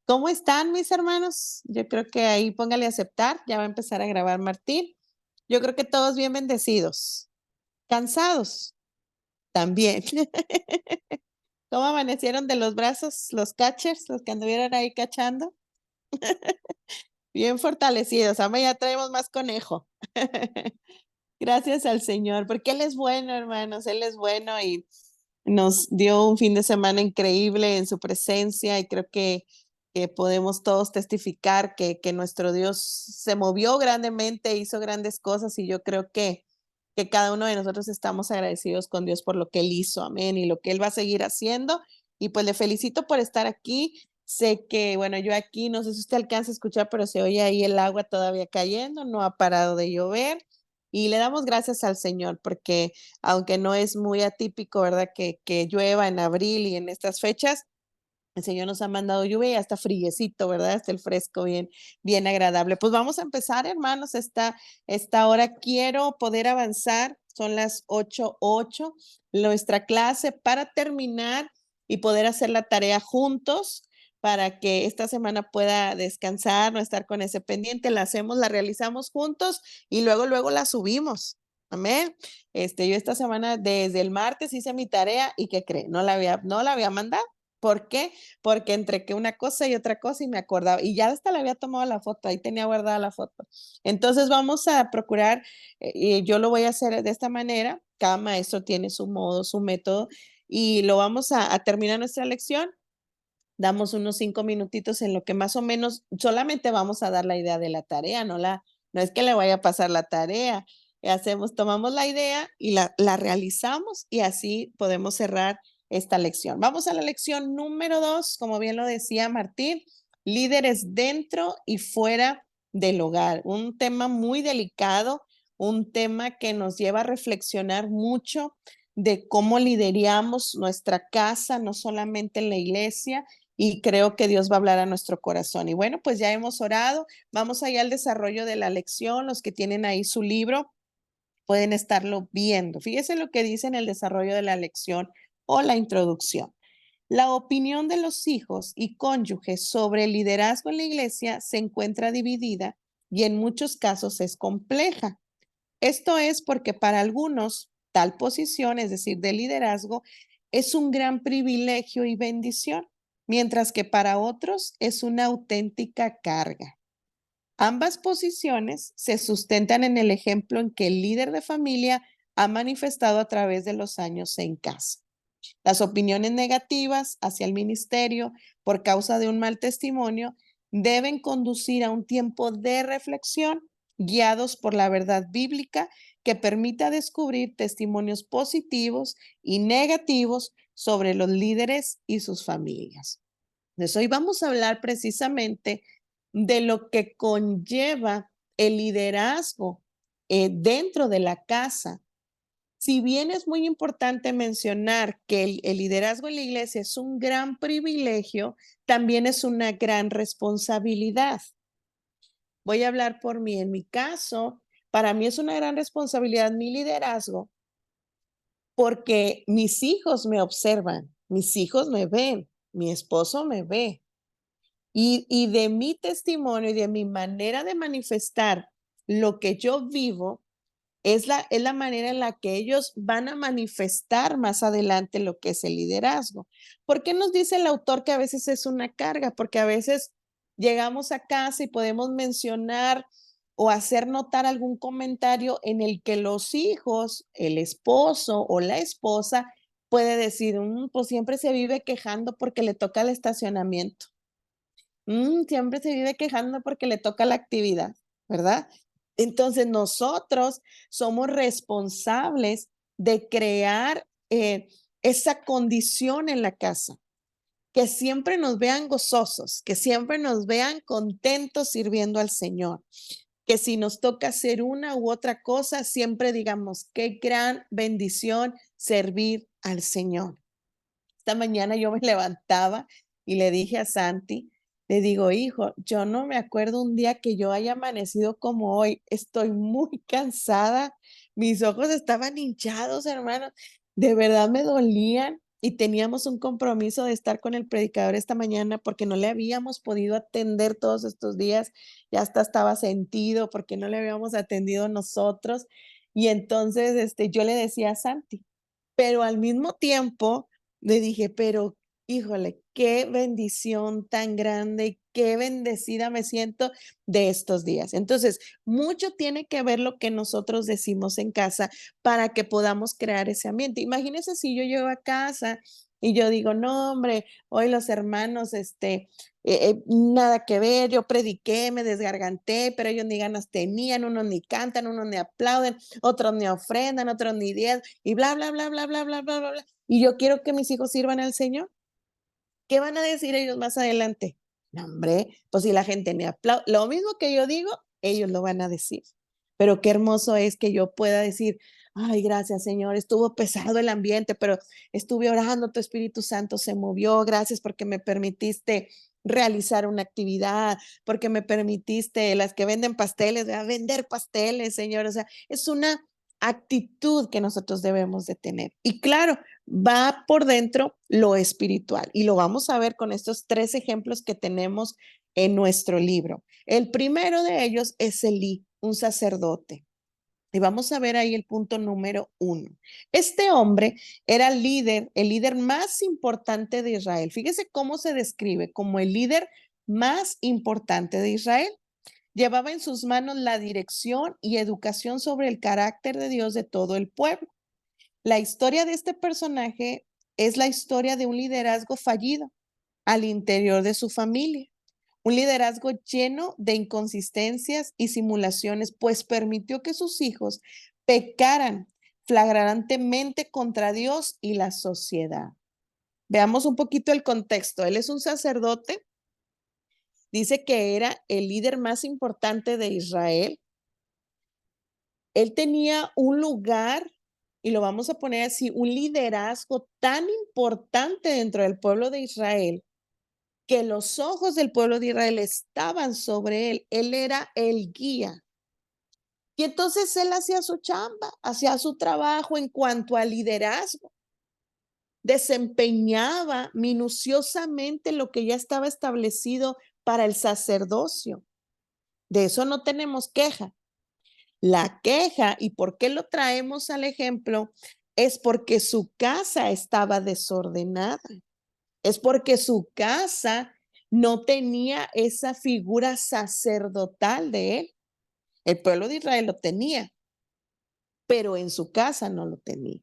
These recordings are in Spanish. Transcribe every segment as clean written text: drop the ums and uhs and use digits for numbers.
¿Cómo están mis hermanos? Yo creo que ahí póngale aceptar, ya va a empezar a grabar Martín. Yo creo que todos bien bendecidos. ¿Cansados? También. ¿Cómo amanecieron de los brazos los catchers, los que anduvieron ahí cachando? Bien fortalecidos, ahora ya traemos más conejo. Gracias al Señor, porque Él es bueno, hermanos, Él es bueno y nos dio un fin de semana increíble en su presencia y creo que podemos todos testificar que nuestro Dios se movió grandemente, hizo grandes cosas y yo creo que cada uno de nosotros estamos agradecidos con Dios por lo que Él hizo, amén, y lo que Él va a seguir haciendo. Y pues le felicito por estar aquí. Sé que, bueno, yo aquí, no sé si usted alcanza a escuchar, pero se oye ahí el agua todavía cayendo, no ha parado de llover. Y le damos gracias al Señor porque aunque no es muy atípico, ¿verdad? Que llueva en abril y en estas fechas, el Señor nos ha mandado lluvia y hasta friecito, ¿verdad? Hasta el fresco bien, bien agradable. Pues vamos a empezar, hermanos, esta hora. Quiero poder avanzar. Son las 8:08. Nuestra clase para terminar y poder hacer la tarea juntos para que esta semana pueda descansar, no estar con ese pendiente. La hacemos, la realizamos juntos y luego la subimos. Amén. Yo esta semana, desde el martes hice mi tarea y ¿qué cree? No la había mandado. ¿Por qué? Porque entre que una cosa y otra cosa y me acordaba, y ya hasta le había tomado la foto, ahí tenía guardada la foto. Entonces vamos a procurar, y yo lo voy a hacer de esta manera, cada maestro tiene su modo, su método, y lo vamos a terminar nuestra lección, damos unos 5 minutitos en lo que más o menos solamente vamos a dar la idea de la tarea, no es que le vaya a pasar la tarea, tomamos la idea y la realizamos y así podemos cerrar esta lección. Vamos a la lección número 2, como bien lo decía Martín, líderes dentro y fuera del hogar. Un tema muy delicado, un tema que nos lleva a reflexionar mucho de cómo lideramos nuestra casa, no solamente en la iglesia, y creo que Dios va a hablar a nuestro corazón. Y bueno, pues ya hemos orado, vamos allá al desarrollo de la lección, los que tienen ahí su libro pueden estarlo viendo. Fíjese lo que dice en el desarrollo de la lección o la introducción. La opinión de los hijos y cónyuges sobre el liderazgo en la iglesia se encuentra dividida y en muchos casos es compleja. Esto es porque para algunos tal posición, es decir, de liderazgo, es un gran privilegio y bendición, mientras que para otros es una auténtica carga. Ambas posiciones se sustentan en el ejemplo en que el líder de familia ha manifestado a través de los años en casa. Las opiniones negativas hacia el ministerio por causa de un mal testimonio deben conducir a un tiempo de reflexión guiados por la verdad bíblica que permita descubrir testimonios positivos y negativos sobre los líderes y sus familias. Entonces, hoy vamos a hablar precisamente de lo que conlleva el liderazgo dentro de la casa. Si bien es muy importante mencionar que el liderazgo en la iglesia es un gran privilegio, también es una gran responsabilidad. Voy a hablar por mí. En mi caso, para mí es una gran responsabilidad mi liderazgo porque mis hijos me observan, mis hijos me ven, mi esposo me ve. Y de mi testimonio y de mi manera de manifestar lo que yo vivo, es la manera en la que ellos van a manifestar más adelante lo que es el liderazgo. ¿Por qué nos dice el autor que a veces es una carga? Porque a veces llegamos a casa y podemos mencionar o hacer notar algún comentario en el que los hijos, el esposo o la esposa puede decir, pues siempre se vive quejando porque le toca el estacionamiento. Siempre se vive quejando porque le toca la actividad, ¿verdad? Entonces, nosotros somos responsables de crear esa condición en la casa, que siempre nos vean gozosos, que siempre nos vean contentos sirviendo al Señor, que si nos toca hacer una u otra cosa, siempre digamos, qué gran bendición servir al Señor. Esta mañana yo me levantaba y le dije a Santi, le digo, hijo, yo no me acuerdo un día que yo haya amanecido como hoy. Estoy muy cansada. Mis ojos estaban hinchados, hermano. De verdad me dolían. y teníamos un compromiso de estar con el predicador esta mañana porque no le habíamos podido atender todos estos días, ya hasta estaba sentido porque no le habíamos atendido nosotros. Y entonces, yo le decía a Santi, pero al mismo tiempo le dije, pero híjole, qué bendición tan grande y qué bendecida me siento de estos días. Entonces, mucho tiene que ver lo que nosotros decimos en casa para que podamos crear ese ambiente. Imagínense si yo llego a casa y yo digo, no, hombre, hoy los hermanos, nada que ver, yo prediqué, me desgarganté, pero ellos ni ganas tenían, unos ni cantan, unos ni aplauden, otros ni ofrendan, otros ni diez, y bla, bla, bla, bla, bla, bla, bla, bla, bla. Y yo quiero que mis hijos sirvan al Señor. ¿Qué van a decir ellos más adelante? No, hombre, pues si la gente me aplaude, lo mismo que yo digo, ellos lo van a decir. Pero qué hermoso es que yo pueda decir, ay, gracias Señor, estuvo pesado el ambiente, pero estuve orando, tu Espíritu Santo se movió, gracias porque me permitiste realizar una actividad, porque me permitiste, las que venden pasteles, a vender pasteles, Señor. O sea, es una actitud que nosotros debemos de tener. Y claro, va por dentro lo espiritual y lo vamos a ver con estos tres ejemplos que tenemos en nuestro libro. El primero de ellos es Elí, un sacerdote. Y vamos a ver ahí el punto número 1. Este hombre era el líder más importante de Israel. Fíjese cómo se describe como el líder más importante de Israel. Llevaba en sus manos la dirección y educación sobre el carácter de Dios de todo el pueblo. La historia de este personaje es la historia de un liderazgo fallido al interior de su familia, un liderazgo lleno de inconsistencias y simulaciones, pues permitió que sus hijos pecaran flagrantemente contra Dios y la sociedad. Veamos un poquito el contexto. Él es un sacerdote, dice que era el líder más importante de Israel. Él tenía un lugar, y lo vamos a poner así, un liderazgo tan importante dentro del pueblo de Israel, que los ojos del pueblo de Israel estaban sobre él. Él era el guía. Y entonces él hacía su chamba, hacía su trabajo en cuanto al liderazgo. Desempeñaba minuciosamente lo que ya estaba establecido para el sacerdocio. De eso no tenemos queja. La queja, ¿y por qué lo traemos al ejemplo? Es porque su casa estaba desordenada. Es porque su casa no tenía esa figura sacerdotal de él. El pueblo de Israel lo tenía, pero en su casa no lo tenía.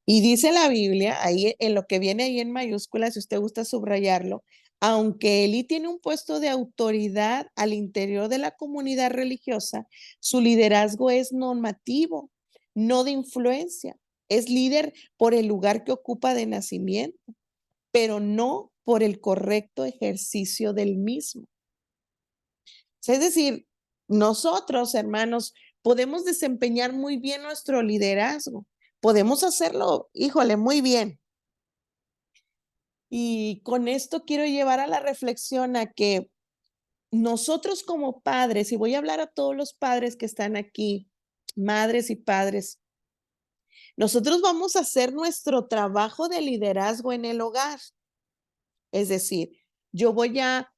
Y dice la Biblia, ahí en lo que viene ahí en mayúsculas, si usted gusta subrayarlo, aunque Elí tiene un puesto de autoridad al interior de la comunidad religiosa, su liderazgo es normativo, no de influencia. Es líder por el lugar que ocupa de nacimiento, pero no por el correcto ejercicio del mismo. Es decir, nosotros, hermanos, podemos desempeñar muy bien nuestro liderazgo. Podemos hacerlo, híjole, muy bien. Y con esto quiero llevar a la reflexión a que nosotros como padres, y voy a hablar a todos los padres que están aquí, madres y padres, nosotros vamos a hacer nuestro trabajo de liderazgo en el hogar. Es decir, yo voy a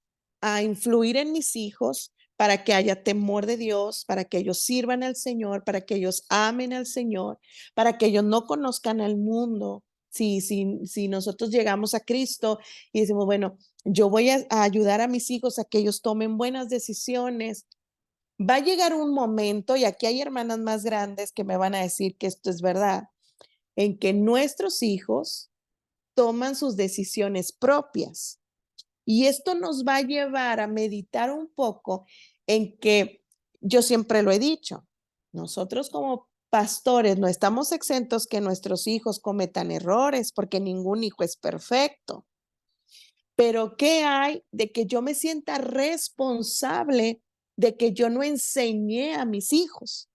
influir en mis hijos para que haya temor de Dios, para que ellos sirvan al Señor, para que ellos amen al Señor, para que ellos no conozcan al mundo. Si nosotros llegamos a Cristo y decimos, bueno, yo voy a ayudar a mis hijos a que ellos tomen buenas decisiones, va a llegar un momento, y aquí hay hermanas más grandes que me van a decir que esto es verdad, en que nuestros hijos toman sus decisiones propias. Y esto nos va a llevar a meditar un poco en que yo siempre lo he dicho, nosotros como pastores no estamos exentos que nuestros hijos cometan errores porque ningún hijo es perfecto. Pero ¿qué hay de que yo me sienta responsable de que yo no enseñé a mis hijos?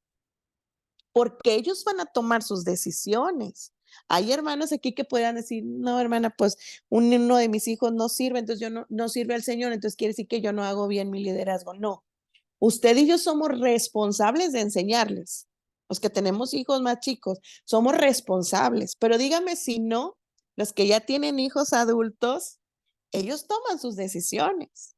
Porque ellos van a tomar sus decisiones. Hay hermanos aquí que puedan decir, no, hermana, pues uno de mis hijos no sirve, entonces yo no sirve al Señor, entonces quiere decir que yo no hago bien mi liderazgo. No, usted y yo somos responsables de enseñarles. Los que tenemos hijos más chicos, somos responsables, pero dígame si no. Los que ya tienen hijos adultos, ellos toman sus decisiones.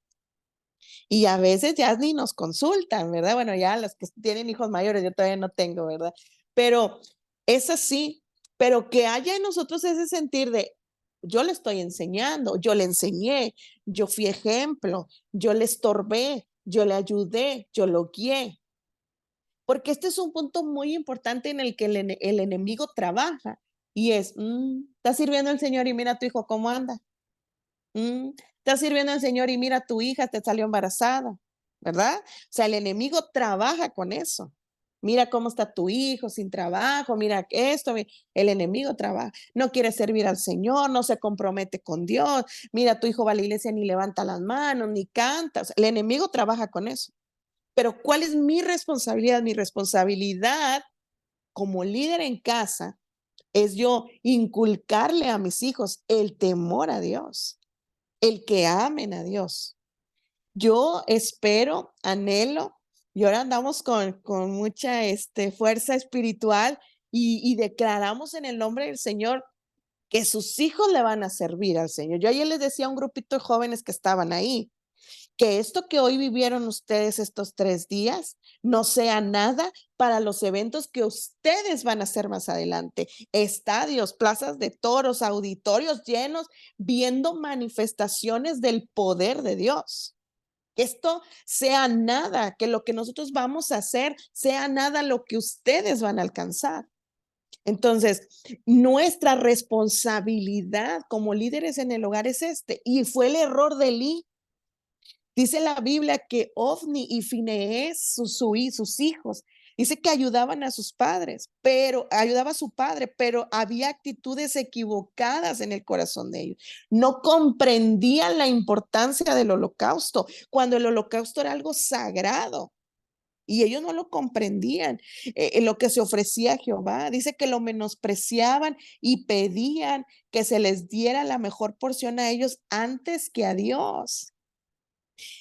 Y a veces ya ni nos consultan, ¿verdad? Bueno, ya los que tienen hijos mayores, yo todavía no tengo, ¿verdad? Pero es así, pero que haya en nosotros ese sentir de, yo le estoy enseñando, yo le enseñé, yo fui ejemplo, yo le estorbé, yo le ayudé, yo lo guié. Porque este es un punto muy importante en el que el enemigo trabaja y es, está sirviendo el Señor y mira a tu hijo cómo anda. Estás sirviendo al Señor y mira, tu hija te salió embarazada, ¿verdad? O sea, el enemigo trabaja con eso. Mira cómo está tu hijo sin trabajo, mira esto, el enemigo trabaja, no quiere servir al Señor, no se compromete con Dios, mira, tu hijo va a la iglesia ni levanta las manos, ni canta, o sea, el enemigo trabaja con eso. Pero ¿cuál es mi responsabilidad? Mi responsabilidad como líder en casa es yo inculcarle a mis hijos el temor a Dios, el que amen a Dios. Yo espero, anhelo, y ahora andamos con mucha fuerza espiritual y declaramos en el nombre del Señor que sus hijos le van a servir al Señor. Yo ayer les decía a un grupito de jóvenes que estaban ahí, que esto que hoy vivieron ustedes estos 3 días no sea nada para los eventos que ustedes van a hacer más adelante. Estadios, plazas de toros, auditorios llenos, viendo manifestaciones del poder de Dios. Que esto sea nada, que lo que nosotros vamos a hacer sea nada lo que ustedes van a alcanzar. Entonces, nuestra responsabilidad como líderes en el hogar es y fue el error de Eli. Dice la Biblia que Ofni y Finees, sus hijos, dice que ayudaban a sus padres, pero ayudaba a su padre, pero había actitudes equivocadas en el corazón de ellos. No comprendían la importancia del holocausto, cuando el holocausto era algo sagrado. Y ellos no lo comprendían, lo que se ofrecía a Jehová. Dice que lo menospreciaban y pedían que se les diera la mejor porción a ellos antes que a Dios.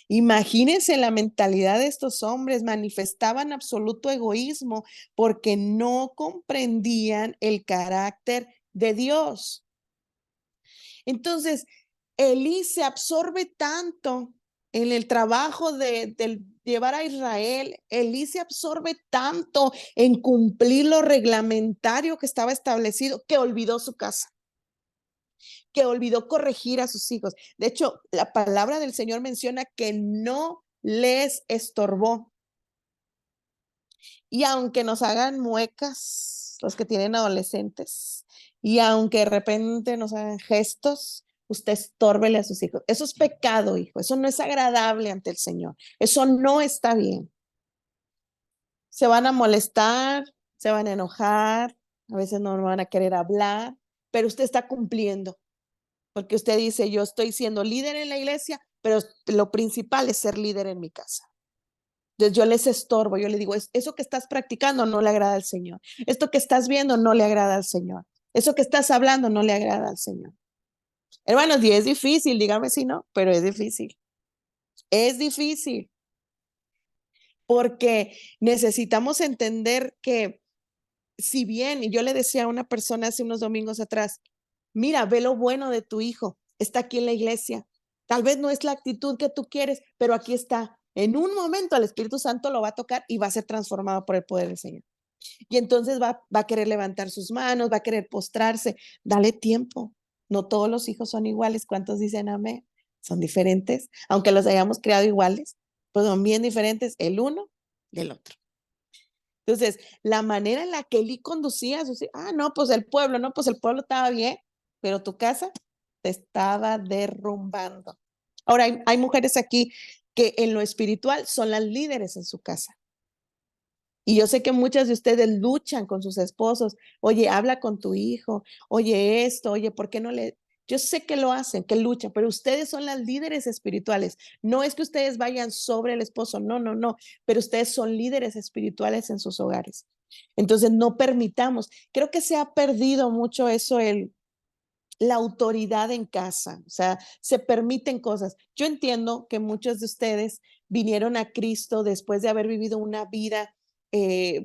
Imagínense la mentalidad de estos hombres, manifestaban absoluto egoísmo porque no comprendían el carácter de Dios. Entonces, Elí se absorbe tanto en el trabajo de llevar a Israel, Elí se absorbe tanto en cumplir lo reglamentario que estaba establecido que olvidó su casa, que olvidó corregir a sus hijos. De hecho, la palabra del Señor menciona que no les estorbó. Y aunque nos hagan muecas los que tienen adolescentes, y aunque de repente nos hagan gestos, usted estórbele a sus hijos. Eso es pecado, hijo. Eso no es agradable ante el Señor. Eso no está bien. Se van a molestar, se van a enojar, a veces no van a querer hablar, pero usted está cumpliendo. Porque usted dice, yo estoy siendo líder en la iglesia, pero lo principal es ser líder en mi casa. Entonces yo les estorbo, yo le digo, eso que estás practicando no le agrada al Señor. Esto que estás viendo no le agrada al Señor. Eso que estás hablando no le agrada al Señor. Hermanos, y es difícil, dígame si no, pero es difícil. Es difícil porque necesitamos entender que si bien, y yo le decía a una persona hace unos domingos atrás, mira, ve lo bueno de tu hijo, está aquí en la iglesia. Tal vez no es la actitud que tú quieres, pero aquí está. En un momento el Espíritu Santo lo va a tocar y va a ser transformado por el poder del Señor. Y entonces va a querer levantar sus manos, va a querer postrarse. Dale tiempo. No todos los hijos son iguales. ¿Cuántos dicen amén? Son diferentes. Aunque los hayamos creado iguales, pues son bien diferentes el uno del otro. Entonces, la manera en la que Eli conducía, no, pues el pueblo, no, pues el pueblo estaba bien, pero tu casa te estaba derrumbando. Ahora, hay mujeres aquí que en lo espiritual son las líderes en su casa. Y yo sé que muchas de ustedes luchan con sus esposos. Oye, habla con tu hijo. Oye, esto, oye, ¿por qué no le? Yo sé que lo hacen, que luchan, pero ustedes son las líderes espirituales. No es que ustedes vayan sobre el esposo, no, no, no, pero ustedes son líderes espirituales en sus hogares. Entonces, no permitamos. Creo que se ha perdido mucho eso, la autoridad en casa, o sea, se permiten cosas. Yo entiendo que muchos de ustedes vinieron a Cristo después de haber vivido una vida,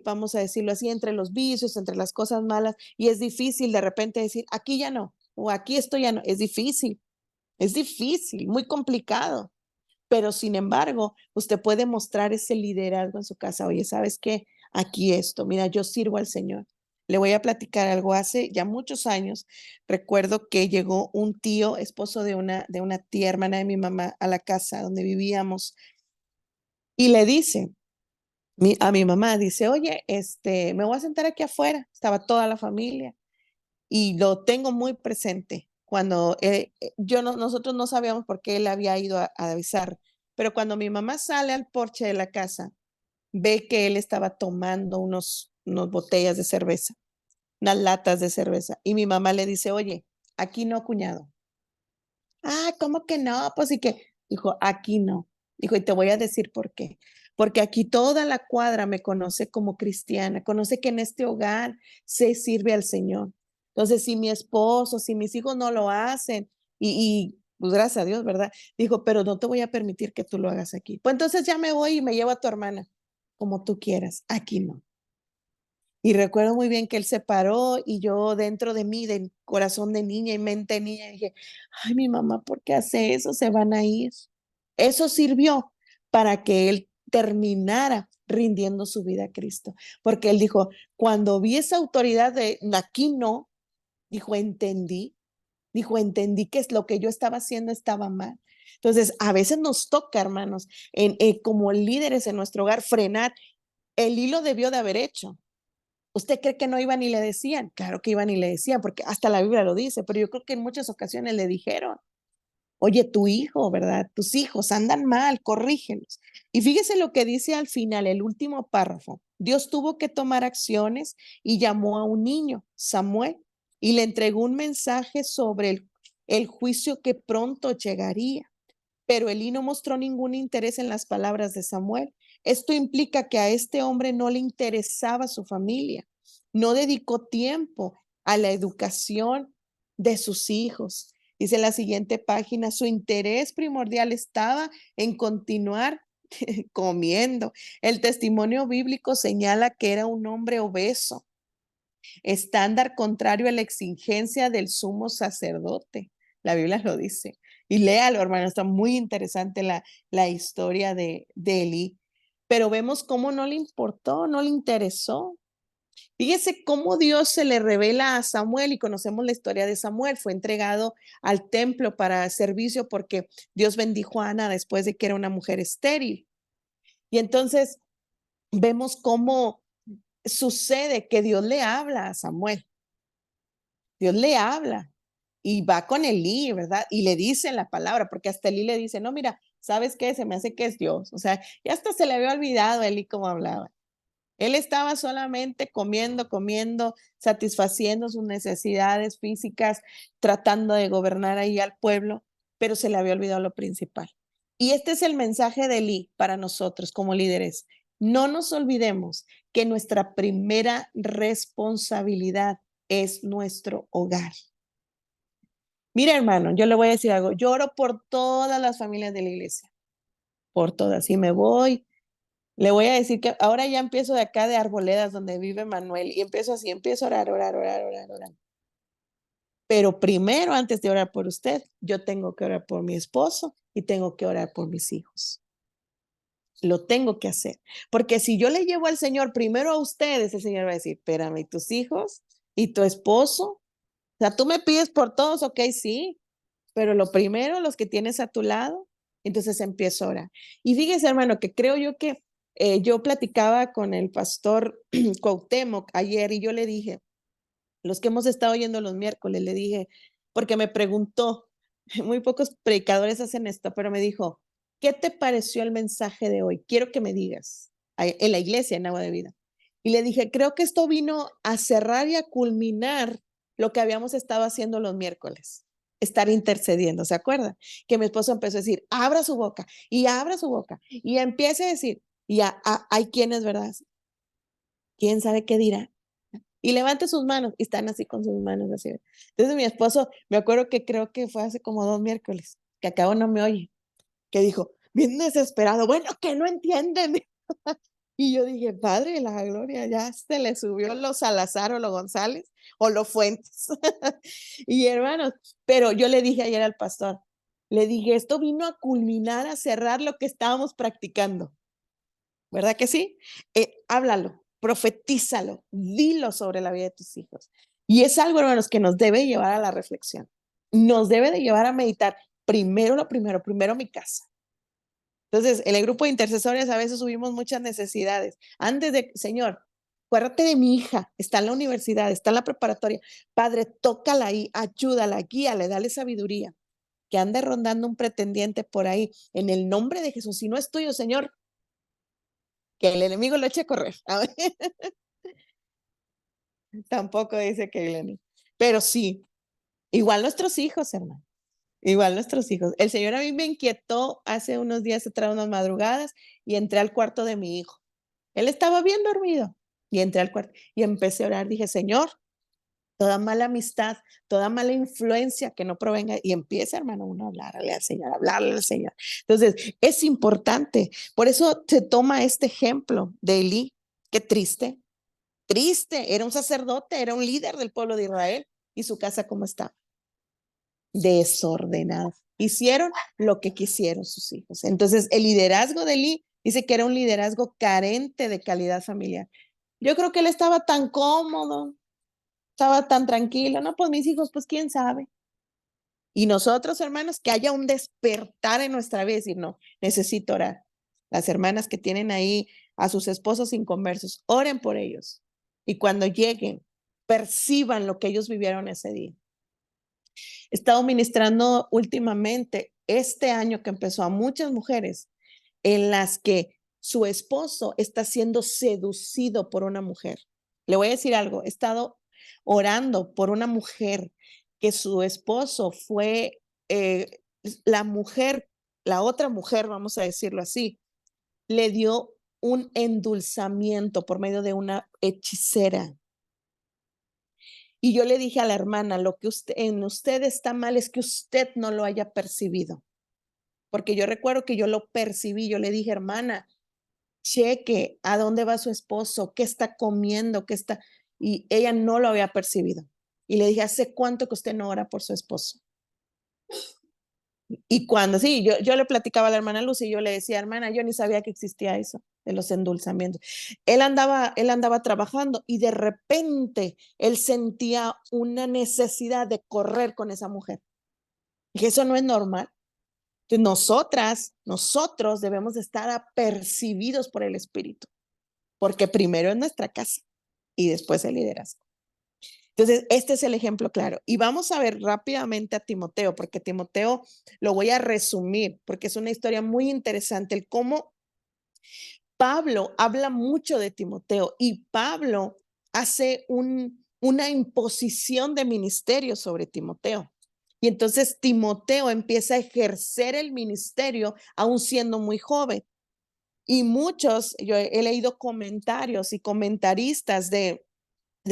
vamos a decirlo así, entre los vicios, entre las cosas malas, y es difícil de repente decir, aquí ya no. o aquí esto ya no, es difícil, muy complicado. Pero sin embargo, usted puede mostrar ese liderazgo en su casa. Oye, ¿sabes qué? Aquí esto, mira, yo sirvo al Señor. Le voy a platicar algo. Hace ya muchos años, recuerdo que llegó un tío, esposo de una tía hermana de mi mamá, a la casa donde vivíamos y le dice a mi mamá, dice, oye, me voy a sentar aquí afuera. Estaba toda la familia y lo tengo muy presente. Cuando nosotros no sabíamos por qué él había ido a avisar, pero cuando mi mamá sale al porche de la casa, ve que él estaba tomando unos botellas de cerveza, unas latas de cerveza, y mi mamá le dice, oye, aquí no, cuñado. Ah, ¿cómo que no? Pues sí que, dijo, aquí no. Dijo, y te voy a decir por qué. Porque aquí toda la cuadra me conoce como cristiana, conoce que en este hogar se sirve al Señor. Entonces, si mi esposo, si mis hijos no lo hacen, pues gracias a Dios, ¿verdad? Dijo, pero no te voy a permitir que tú lo hagas aquí. Pues entonces ya me voy y me llevo a tu hermana, como tú quieras, aquí no. Y recuerdo muy bien que él se paró y yo dentro de mí, del corazón de niña y mente de niña, dije, ay, mi mamá, ¿por qué hace eso? Se van a ir. Eso sirvió para que él terminara rindiendo su vida a Cristo, porque él dijo, cuando vi esa autoridad de aquí no, dijo, entendí que es lo que yo estaba haciendo estaba mal. Entonces, a veces nos toca, hermanos, como líderes en nuestro hogar, frenar. El hilo debió de haber hecho. ¿Usted cree que no iban y le decían? Claro que iban y le decían, porque hasta la Biblia lo dice, pero yo creo que en muchas ocasiones le dijeron, oye, tu hijo, ¿verdad? Tus hijos andan mal, corrígelos. Y fíjese lo que dice al final, el último párrafo. Dios tuvo que tomar acciones y llamó a un niño, Samuel, y le entregó un mensaje sobre el juicio que pronto llegaría. Pero Elí no mostró ningún interés en las palabras de Samuel. Esto implica que a este hombre no le interesaba su familia, no dedicó tiempo a la educación de sus hijos. Dice la siguiente página, su interés primordial estaba en continuar comiendo. El testimonio bíblico señala que era un hombre obeso, estándar contrario a la exigencia del sumo sacerdote. La Biblia lo dice. Y léalo, hermano, está muy interesante la historia de Elí. Pero vemos cómo no le importó, no le interesó. Fíjese cómo Dios se le revela a Samuel y conocemos la historia de Samuel. Fue entregado al templo para servicio porque Dios bendijo a Ana después de que era una mujer estéril. Y entonces vemos cómo sucede que Dios le habla a Samuel. Dios le habla y va con Elí, ¿verdad? Y le dice la palabra, porque hasta Elí le dice, no, mira, ¿sabes qué? Se me hace que es Dios. O sea, ya hasta se le había olvidado a Elí cómo hablaba. Él estaba solamente comiendo, comiendo, satisfaciendo sus necesidades físicas, tratando de gobernar ahí al pueblo, pero se le había olvidado lo principal. Y este es el mensaje de Elí para nosotros como líderes. No nos olvidemos que nuestra primera responsabilidad es nuestro hogar. Mira, hermano, yo le voy a decir algo. Yo oro por todas las familias de la iglesia, por todas. Y me voy, le voy a decir que ahora ya empiezo de acá de Arboledas, donde vive Manuel, y empiezo así, empiezo a orar, orar, orar, orar, orar. Pero primero, antes de orar por usted, yo tengo que orar por mi esposo y tengo que orar por mis hijos. Lo tengo que hacer. Porque si yo le llevo al Señor primero a ustedes, el Señor va a decir, espérame, ¿y tus hijos? ¿Y tu esposo? O sea, tú me pides por todos, ok, sí, pero lo primero, los que tienes a tu lado, entonces empiezo a orar. Y fíjese, hermano, que creo yo que yo platicaba con el pastor Cuauhtémoc ayer y yo le dije, los que hemos estado oyendo los miércoles, le dije, porque me preguntó, muy pocos predicadores hacen esto, pero me dijo, ¿qué te pareció el mensaje de hoy? Quiero que me digas, en la iglesia, en Agua de Vida. Y le dije, creo que esto vino a cerrar y a culminar lo que habíamos estado haciendo los miércoles, estar intercediendo, ¿se acuerdan? Que mi esposo empezó a decir, abra su boca y abra su boca y empiece a decir, y hay quienes, ¿verdad? ¿Quién sabe qué dirá? Y levante sus manos y están así con sus manos así. Entonces mi esposo, me acuerdo que creo que fue hace como 2 miércoles, que acabo no me oye, que dijo, bien desesperado, bueno, que no entienden. Y yo dije, Padre de la gloria, ya se le subió lo Salazar o lo González o los Fuentes. Y hermanos, pero yo le dije ayer al pastor, le dije, esto vino a culminar, a cerrar lo que estábamos practicando. ¿Verdad que sí? Háblalo, profetízalo, dilo sobre la vida de tus hijos. Y es algo, hermanos, que nos debe llevar a la reflexión. Nos debe de llevar a meditar. Primero lo primero, primero mi casa. Entonces, en el grupo de intercesores a veces subimos muchas necesidades. Antes de, Señor, acuérdate de mi hija, está en la universidad, está en la preparatoria. Padre, tócala ahí, ayúdala, guíale, dale sabiduría. Que ande rondando un pretendiente por ahí. En el nombre de Jesús, si no es tuyo, Señor, que el enemigo lo eche a correr. A ver, tampoco dice que Glenny. Pero sí, igual nuestros hijos, hermano. Igual nuestros hijos. El Señor a mí me inquietó hace unos días atrás, unas madrugadas, y entré al cuarto de mi hijo. Él estaba bien dormido y entré al cuarto y empecé a orar. Dije, Señor, toda mala amistad, toda mala influencia que no provenga, y empieza, hermano, uno a hablarle al Señor. Entonces, es importante. Por eso se toma este ejemplo de Elí. Qué triste, triste. Era un sacerdote, era un líder del pueblo de Israel. ¿Y su casa cómo está? Desordenada. Hicieron lo que quisieron sus hijos. Entonces, el liderazgo de Elí dice que era un liderazgo carente de calidad familiar. Yo creo que él estaba tan cómodo, estaba tan tranquilo. No, pues mis hijos, pues quién sabe. Y nosotros, hermanos, que haya un despertar en nuestra vida y decir, no, necesito orar. Las hermanas que tienen ahí a sus esposos inconversos, oren por ellos. Y cuando lleguen, perciban lo que ellos vivieron ese día. He estado ministrando últimamente este año que empezó a muchas mujeres en las que su esposo está siendo seducido por una mujer. Le voy a decir algo, he estado orando por una mujer que su esposo fue la mujer, la otra mujer, vamos a decirlo así, le dio un endulzamiento por medio de una hechicera. Y yo le dije a la hermana, lo que en usted está mal es que usted no lo haya percibido. Porque yo recuerdo que yo lo percibí, yo le dije, hermana, cheque a dónde va su esposo, qué está comiendo, qué está. Y ella no lo había percibido. Y le dije, ¿hace cuánto que usted no ora por su esposo? Y cuando, sí, yo le platicaba a la hermana Lucy y yo le decía, hermana, yo ni sabía que existía eso de los endulzamientos. Él andaba trabajando y de repente él sentía una necesidad de correr con esa mujer. Y eso no es normal. Entonces, nosotros debemos de estar apercibidos por el Espíritu, porque primero es nuestra casa y después el liderazgo. Entonces, este es el ejemplo claro. Y vamos a ver rápidamente a Timoteo, porque Timoteo lo voy a resumir, porque es una historia muy interesante, el cómo Pablo habla mucho de Timoteo y Pablo hace una imposición de ministerio sobre Timoteo. Y entonces Timoteo empieza a ejercer el ministerio aún siendo muy joven. Y muchos, yo he leído comentarios y comentaristas de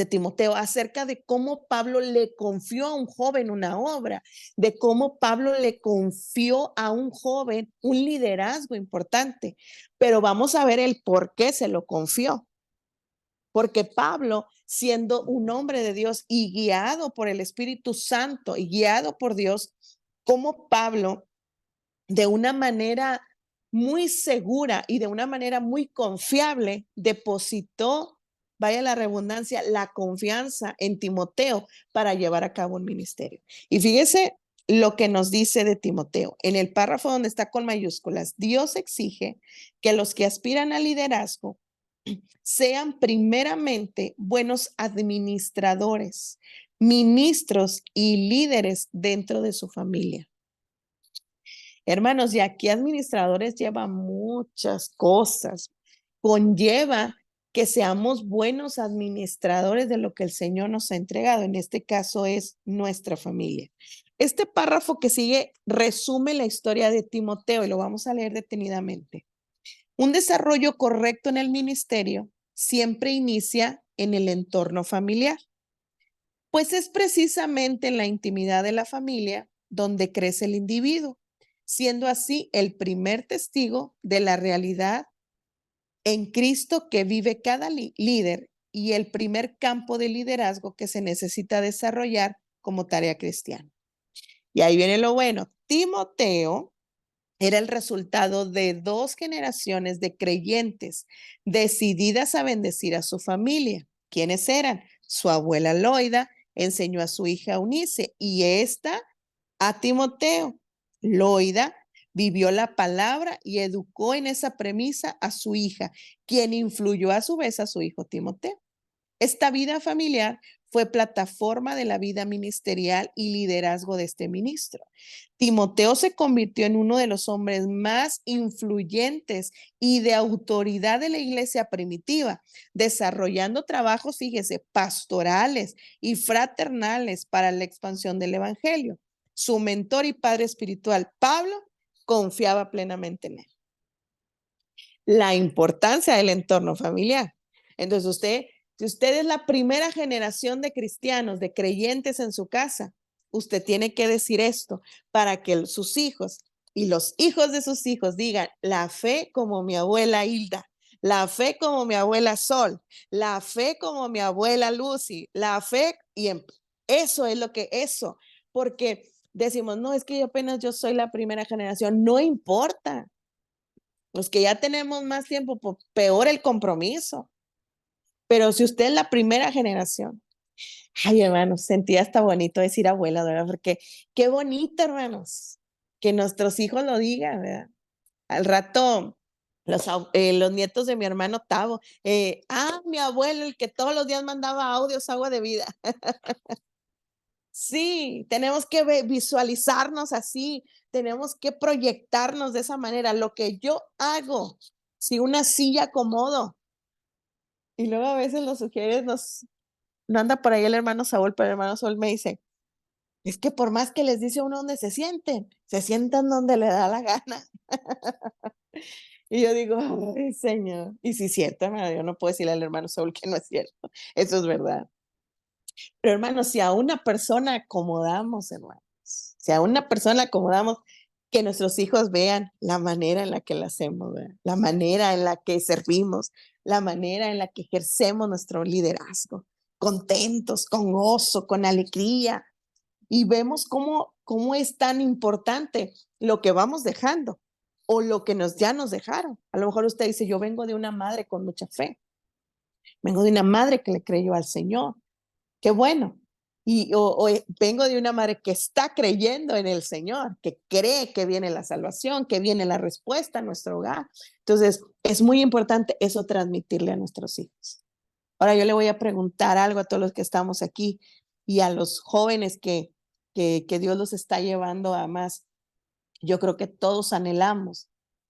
Timoteo acerca de cómo Pablo le confió a un joven una obra, de cómo Pablo le confió a un joven un liderazgo importante. Pero vamos a ver el por qué se lo confió. Porque Pablo, siendo un hombre de Dios y guiado por el Espíritu Santo y guiado por Dios, como Pablo, de una manera muy segura y de una manera muy confiable, depositó, vaya la redundancia, la confianza en Timoteo para llevar a cabo un ministerio. Y fíjese lo que nos dice de Timoteo. En el párrafo donde está con mayúsculas, Dios exige que los que aspiran al liderazgo sean primeramente buenos administradores, ministros y líderes dentro de su familia. Hermanos, y aquí administradores lleva muchas cosas. Conlleva que seamos buenos administradores de lo que el Señor nos ha entregado. En este caso es nuestra familia. Este párrafo que sigue resume la historia de Timoteo y lo vamos a leer detenidamente. Un desarrollo correcto en el ministerio siempre inicia en el entorno familiar, pues es precisamente en la intimidad de la familia donde crece el individuo, siendo así el primer testigo de la realidad en Cristo que vive cada líder y el primer campo de liderazgo que se necesita desarrollar como tarea cristiana. Y ahí viene lo bueno. Timoteo era el resultado de 2 generaciones de creyentes decididas a bendecir a su familia. ¿Quiénes eran? Su abuela Loida enseñó a su hija Eunice y esta a Timoteo. Loida vivió la palabra y educó en esa premisa a su hija, quien influyó a su vez a su hijo Timoteo. Esta vida familiar fue plataforma de la vida ministerial y liderazgo de este ministro. Timoteo se convirtió en uno de los hombres más influyentes y de autoridad de la iglesia primitiva, desarrollando trabajos, fíjese, pastorales y fraternales para la expansión del evangelio. Su mentor y padre espiritual, Pablo, confiaba plenamente en él. La importancia del entorno familiar. Entonces si usted es la primera generación de cristianos, de creyentes en su casa, usted tiene que decir esto para que sus hijos y los hijos de sus hijos digan, la fe como mi abuela Hilda, la fe como mi abuela Sol, la fe como mi abuela Lucy, la fe, eso es lo que, porque decimos, no, es que yo soy la primera generación, no importa. Los que ya tenemos más tiempo, pues peor el compromiso. Pero si usted es la primera generación, ay, hermanos, sentía hasta bonito decir abuela, ¿verdad? Porque qué bonito, hermanos, que nuestros hijos lo digan, ¿verdad? Al rato, los nietos de mi hermano Tavo, mi abuelo, el que todos los días mandaba audios, agua de vida. Sí, tenemos que visualizarnos así, tenemos que proyectarnos de esa manera. Lo que yo hago, si una silla acomodo, y luego a veces los sugieres no anda por ahí el hermano Saúl, pero el hermano Saúl me dice, es que por más que les dice uno dónde se sientan donde le da la gana. Y yo digo, ay, Señor. Y si es cierto, hermano, yo no puedo decirle al hermano Saúl que no es cierto. Eso es verdad. Pero hermano, si a una persona acomodamos, hermanos, si a una persona acomodamos, que nuestros hijos vean la manera en la que la hacemos, ¿verdad? La manera en la que servimos, la manera en la que ejercemos nuestro liderazgo, contentos, con gozo, con alegría, y vemos cómo es tan importante lo que vamos dejando o lo que ya nos dejaron. A lo mejor usted dice, yo vengo de una madre con mucha fe, vengo de una madre que le creyó al Señor, qué bueno. O vengo de una madre que está creyendo en el Señor, que cree que viene la salvación, que viene la respuesta a nuestro hogar. Entonces, es muy importante eso transmitirle a nuestros hijos. Ahora yo le voy a preguntar algo a todos los que estamos aquí y a los jóvenes que Dios los está llevando a más. Yo creo que todos anhelamos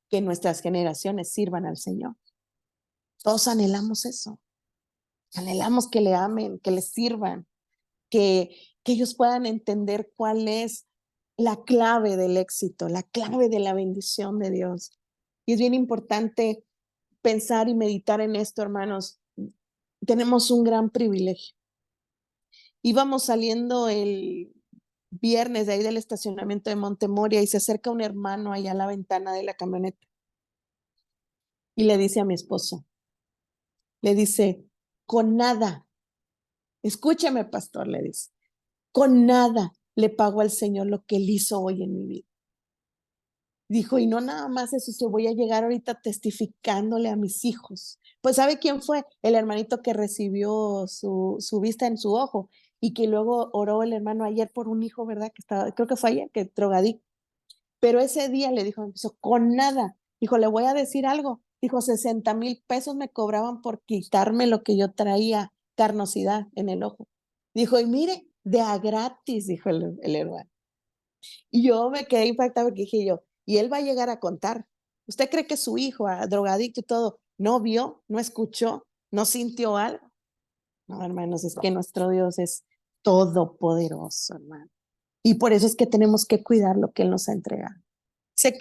que nuestras generaciones sirvan al Señor. Todos anhelamos eso. Anhelamos que le amen, que le sirvan, que ellos puedan entender cuál es la clave del éxito, la clave de la bendición de Dios. Y es bien importante pensar y meditar en esto, hermanos. Tenemos un gran privilegio. Íbamos saliendo el viernes de ahí del estacionamiento de Montemoria y se acerca un hermano allá a la ventana de la camioneta y le dice a mi esposo, le dice, con nada, escúchame, pastor, le dice, con nada le pago al Señor lo que él hizo hoy en mi vida. Dijo, y no nada más eso, se voy a llegar ahorita testificándole a mis hijos. Pues ¿sabe quién fue? El hermanito que recibió su vista en su ojo y que luego oró el hermano ayer por un hijo, ¿verdad? Que estaba, creo que fue ayer, que drogadicto. Pero ese día le dijo, empezó con nada. Dijo, le voy a decir algo. Dijo, 60,000 pesos me cobraban por quitarme lo que yo traía, carnosidad en el ojo. Dijo, y mire, de a gratis, dijo el hermano. Y yo me quedé impactada porque dije yo, y él va a llegar a contar. ¿Usted cree que su hijo, drogadicto y todo, no vio, no escuchó, no sintió algo? No, hermanos, es que nuestro Dios es todopoderoso, hermano. Y por eso es que tenemos que cuidar lo que Él nos ha entregado. Sé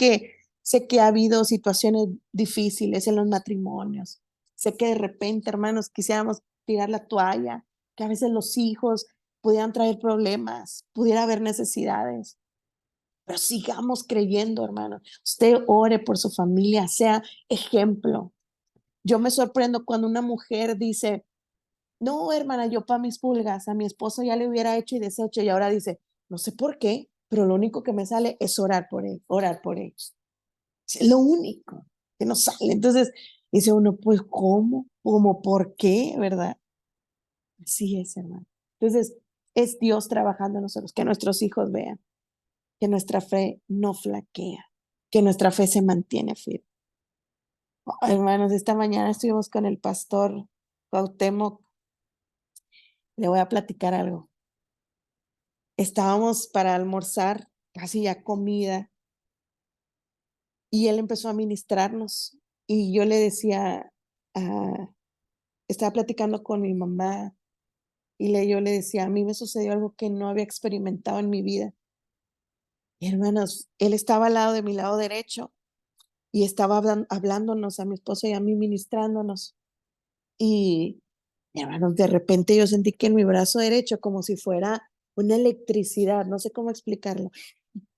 que ha habido situaciones difíciles en los matrimonios. Sé que de repente, hermanos, quisiéramos tirar la toalla, que a veces los hijos pudieran traer problemas, pudiera haber necesidades. Pero sigamos creyendo, hermano. Usted ore por su familia, sea ejemplo. Yo me sorprendo cuando una mujer dice, No, hermana, yo para mis pulgas, a mi esposo ya le hubiera hecho y deshecho, y ahora dice, no sé por qué, pero lo único que me sale es orar por él, orar por él. Es lo único que nos sale. Entonces, dice uno, pues, ¿cómo? ¿Cómo por qué? ¿Verdad? Así es, hermano. Entonces, es Dios trabajando en nosotros, que nuestros hijos vean que nuestra fe no flaquea, que nuestra fe se mantiene firme. Oh, hermanos, esta mañana estuvimos con el pastor Cuauhtémoc. Le voy a platicar algo. Estábamos para almorzar, casi ya comida, y él empezó a ministrarnos. Y yo le decía, ah, estaba platicando con mi mamá yo le decía, a mí me sucedió algo que no había experimentado en mi vida. Y hermanos, él estaba al lado de mi lado derecho y estaba hablándonos a mi esposo y a mí ministrándonos. Y hermanos, de repente yo sentí que en mi brazo derecho, como si fuera una electricidad, no sé cómo explicarlo,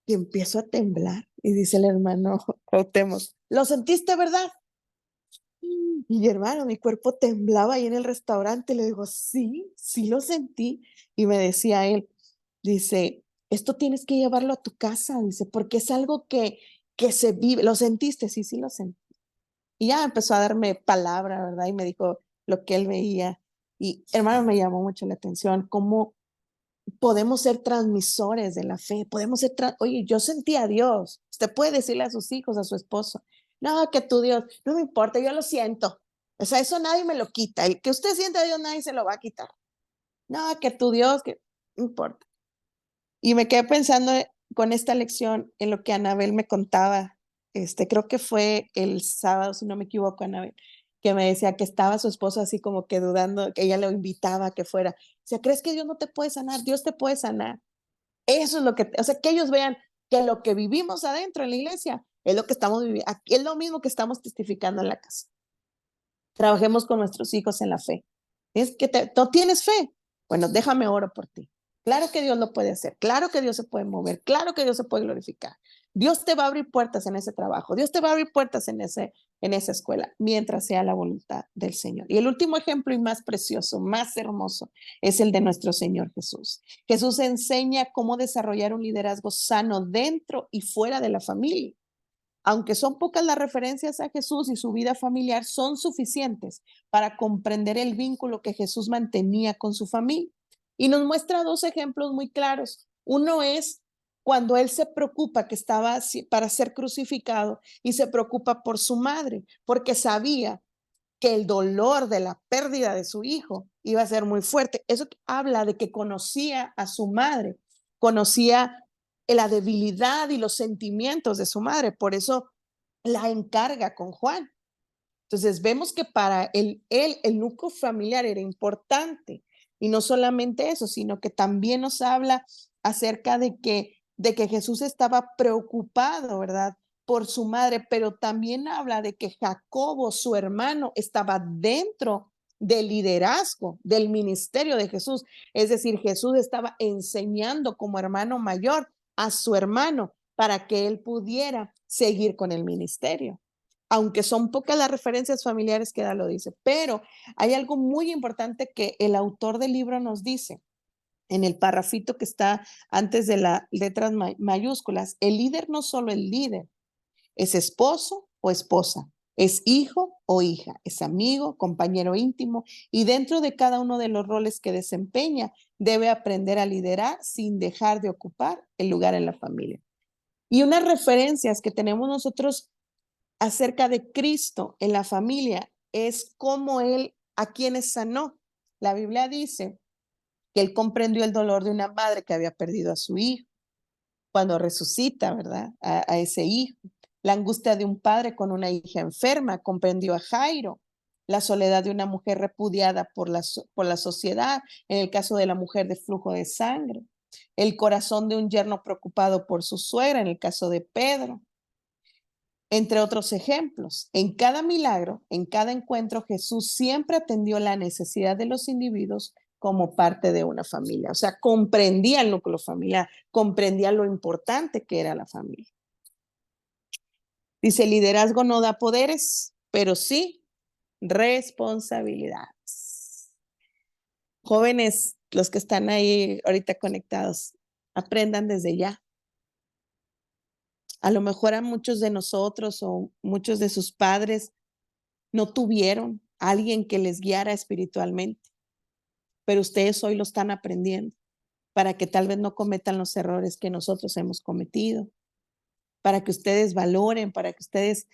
y empiezo a temblar. Y dice el hermano Cuauhtémoc, ¿lo sentiste, verdad? Y hermano, mi cuerpo temblaba ahí en el restaurante. Le digo, sí, sí lo sentí. Y me decía él, dice, esto tienes que llevarlo a tu casa, dice, porque es algo que se vive. ¿Lo sentiste? Sí, sí lo sentí. Y ya empezó a darme palabra, ¿verdad? Y me dijo lo que él veía. Y hermano, me llamó mucho la atención cómo podemos ser transmisores de la fe, podemos ser, oye, yo sentí a Dios. Usted puede decirle a sus hijos, a su esposo, no, que tu Dios, no me importa, yo lo siento. O sea, eso nadie me lo quita. El que usted siente a Dios, nadie se lo va a quitar. No, que tu Dios, que no importa. Y me quedé pensando con esta lección en lo que Anabel me contaba. Creo que fue el sábado, si no me equivoco, Anabel, que me decía que estaba su esposo así como que dudando, que ella lo invitaba a que fuera. O sea, ¿crees que Dios no te puede sanar? Dios te puede sanar. Eso es lo que, o sea, que ellos vean que lo que vivimos adentro en la iglesia es lo que estamos viviendo, aquí es lo mismo que estamos testificando en la casa. Trabajemos con nuestros hijos en la fe. Es que ¿tú tienes fe? Bueno, déjame oro por ti. Claro que Dios lo puede hacer, claro que Dios se puede mover, claro que Dios se puede glorificar. Dios te va a abrir puertas en ese trabajo, Dios te va a abrir puertas en esa escuela, mientras sea la voluntad del Señor. Y el último ejemplo y más precioso, más hermoso, es el de nuestro Señor Jesús. Jesús enseña cómo desarrollar un liderazgo sano dentro y fuera de la familia. Aunque son pocas las referencias a Jesús y su vida familiar, son suficientes para comprender el vínculo que Jesús mantenía con su familia. Y nos muestra dos ejemplos muy claros. Uno es cuando él se preocupa que estaba para ser crucificado y se preocupa por su madre, porque sabía que el dolor de la pérdida de su hijo iba a ser muy fuerte. Eso habla de que conocía a su madre, conocía la debilidad y los sentimientos de su madre, por eso la encarga con Juan. Entonces vemos que para él el núcleo familiar era importante y no solamente eso, sino que también nos habla acerca de que Jesús estaba preocupado, ¿verdad? Por su madre, pero también habla de que Jacobo, su hermano, estaba dentro del liderazgo, del ministerio de Jesús. Es decir, Jesús estaba enseñando como hermano mayor a su hermano para que él pudiera seguir con el ministerio. Aunque son pocas las referencias familiares que da lo dice, pero hay algo muy importante que el autor del libro nos dice en el parrafito que está antes de las letras mayúsculas. El líder no solo el líder, es esposo o esposa, es hijo o hija, es amigo, compañero íntimo, y dentro de cada uno de los roles que desempeña, debe aprender a liderar sin dejar de ocupar el lugar en la familia. Y unas referencias que tenemos nosotros acerca de Cristo en la familia es cómo él a quienes sanó. La Biblia dice que él comprendió el dolor de una madre que había perdido a su hijo cuando resucita, ¿verdad? A ese hijo. La angustia de un padre con una hija enferma, comprendió a Jairo. La soledad de una mujer repudiada por la sociedad, en el caso de la mujer de flujo de sangre. El corazón de un yerno preocupado por su suegra, en el caso de Pedro, entre otros ejemplos. En cada milagro, en cada encuentro, Jesús siempre atendió la necesidad de los individuos como parte de una familia. O sea, comprendía el núcleo familiar, comprendía lo importante que era la familia. Dice, el liderazgo no da poderes, pero sí responsabilidades. Jóvenes, los que están ahí ahorita conectados, aprendan desde ya. A lo mejor a muchos de nosotros o muchos de sus padres no tuvieron a alguien que les guiara espiritualmente, pero ustedes hoy lo están aprendiendo para que tal vez no cometan los errores que nosotros hemos cometido, para que ustedes valoren, para que ustedes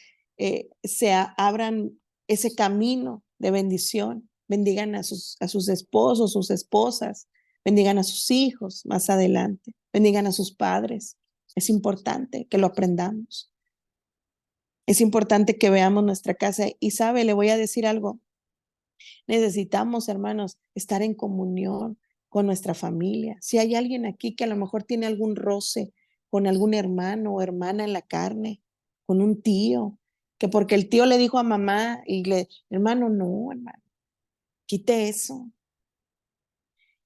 abran ese camino de bendición, bendigan a sus esposos, sus esposas, bendigan a sus hijos más adelante, bendigan a sus padres. Es importante que lo aprendamos. Es importante que veamos nuestra casa. Y sabe, le voy a decir algo. Necesitamos, hermanos, estar en comunión con nuestra familia. Si hay alguien aquí que a lo mejor tiene algún roce con algún hermano o hermana en la carne, con un tío, que porque el tío le dijo a mamá y hermano, no, hermano, quite eso.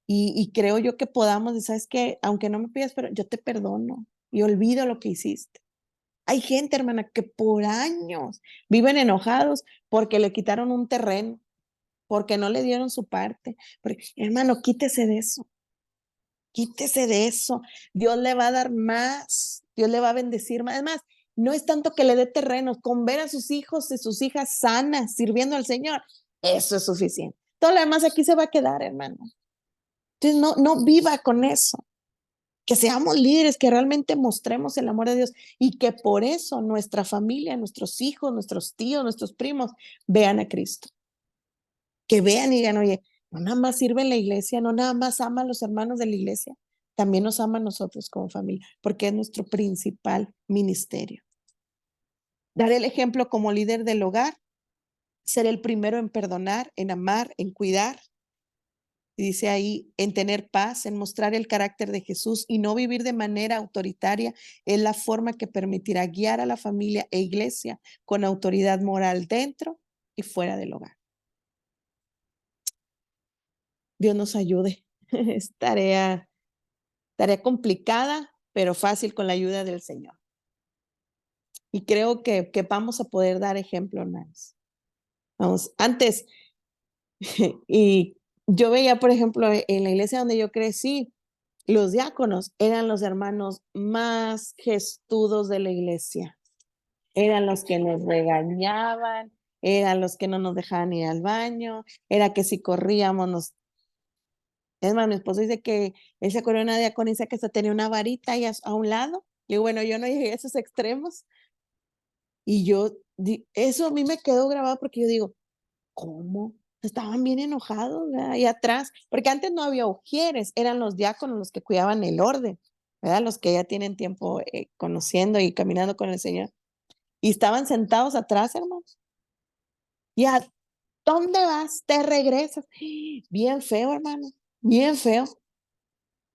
Y creo yo que podamos, ¿sabes qué? Aunque no me pidas, pero yo te perdono y olvido lo que hiciste. Hay gente, hermana, que por años viven enojados porque le quitaron un terreno, porque no le dieron su parte. Porque, hermano, quítese de eso, quítese de eso. Dios le va a dar más, Dios le va a bendecir más. Además, no es tanto que le dé terrenos, con ver a sus hijos y sus hijas sanas, sirviendo al Señor, eso es suficiente. Todo lo demás aquí se va a quedar, hermano. Entonces, no viva con eso. Que seamos líderes, que realmente mostremos el amor de Dios y que por eso nuestra familia, nuestros hijos, nuestros tíos, nuestros primos vean a Cristo. Que vean y digan, oye, no nada más sirve en la iglesia, no nada más ama a los hermanos de la iglesia, también nos ama a nosotros como familia, porque es nuestro principal ministerio. Dar el ejemplo como líder del hogar, ser el primero en perdonar, en amar, en cuidar. Y dice ahí, en tener paz, en mostrar el carácter de Jesús y no vivir de manera autoritaria, es la forma que permitirá guiar a la familia e iglesia con autoridad moral dentro y fuera del hogar. Dios nos ayude. Es tarea complicada, pero fácil con la ayuda del Señor. Y creo que vamos a poder dar ejemplo, hermanos. Vamos, antes, y yo veía, por ejemplo, en la iglesia donde yo crecí, los diáconos eran los hermanos más gestudos de la iglesia. Eran los que nos regañaban, eran los que no nos dejaban ir al baño, era que si corríamos nos... Es más, mi esposo dice que él se acuerda de una diaconisa que hasta tenía una varita ahí a un lado. Y bueno, yo no llegué a esos extremos. Y eso a mí me quedó grabado porque yo digo, ¿cómo? Estaban bien enojados, ¿verdad? Ahí atrás, porque antes no había ujieres, eran los diáconos los que cuidaban el orden, ¿verdad? Los que ya tienen tiempo conociendo y caminando con el Señor. Y estaban sentados atrás, hermanos. ¿Y a dónde vas? Te regresas. Bien feo, hermano, bien feo.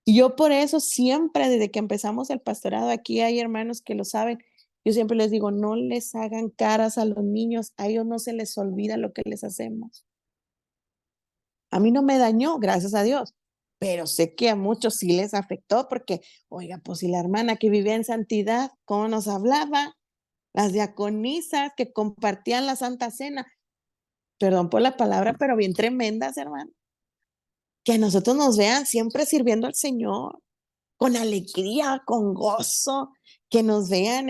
Y yo por eso siempre, desde que empezamos el pastorado, aquí hay hermanos que lo saben, yo siempre les digo, no les hagan caras a los niños, a ellos no se les olvida lo que les hacemos. A mí no me dañó, gracias a Dios, pero sé que a muchos sí les afectó porque, oiga, pues si la hermana que vivía en santidad, ¿cómo nos hablaba? Las diaconisas que compartían la Santa Cena, perdón por la palabra, pero bien tremendas, hermano. Que a nosotros nos vean siempre sirviendo al Señor, con alegría, con gozo, que nos vean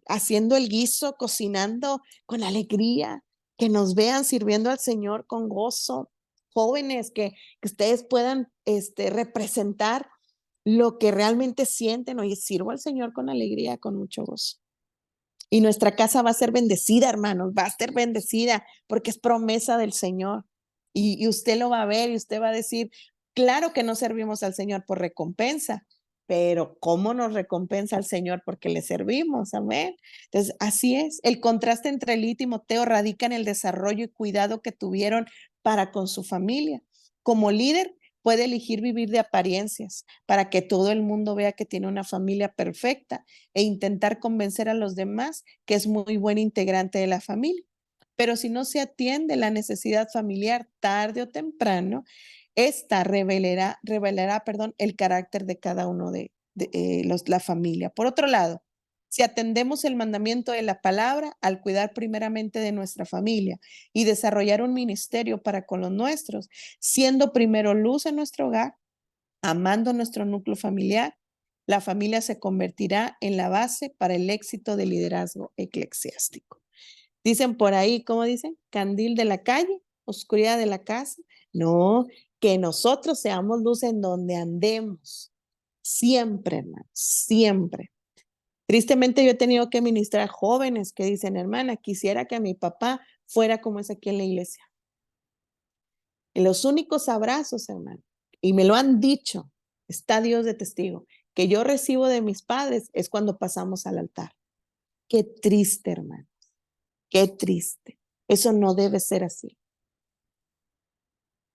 haciendo el guiso, cocinando con alegría, que nos vean sirviendo al Señor con gozo. Jóvenes, que ustedes puedan representar lo que realmente sienten. Oye, sirvo al Señor con alegría, con mucho gozo. Y nuestra casa va a ser bendecida, hermanos, va a ser bendecida porque es promesa del Señor. Y usted lo va a ver y usted va a decir, claro que no servimos al Señor por recompensa, pero ¿cómo nos recompensa al Señor? Porque le servimos, amén. Entonces, así es. El contraste entre Elí y Timoteo radica en el desarrollo y cuidado que tuvieron para con su familia. Como líder, puede elegir vivir de apariencias para que todo el mundo vea que tiene una familia perfecta e intentar convencer a los demás que es muy buen integrante de la familia. Pero si no se atiende la necesidad familiar tarde o temprano, esta revelará el carácter de cada uno de la familia. Por otro lado, Si atendemos el mandamiento de la palabra al cuidar primeramente de nuestra familia y desarrollar un ministerio para con los nuestros, siendo primero luz en nuestro hogar, amando nuestro núcleo familiar, la familia se convertirá en la base para el éxito del liderazgo eclesiástico. Dicen por ahí, ¿cómo dicen? Candil de la calle, oscuridad de la casa. No, que nosotros seamos luz en donde andemos. Siempre, hermano, siempre. Tristemente yo he tenido que ministrar jóvenes que dicen, hermana, quisiera que mi papá fuera como es aquí en la iglesia. Y los únicos abrazos, hermano, y me lo han dicho, está Dios de testigo, que yo recibo de mis padres es cuando pasamos al altar. Qué triste, hermano, qué triste. Eso no debe ser así.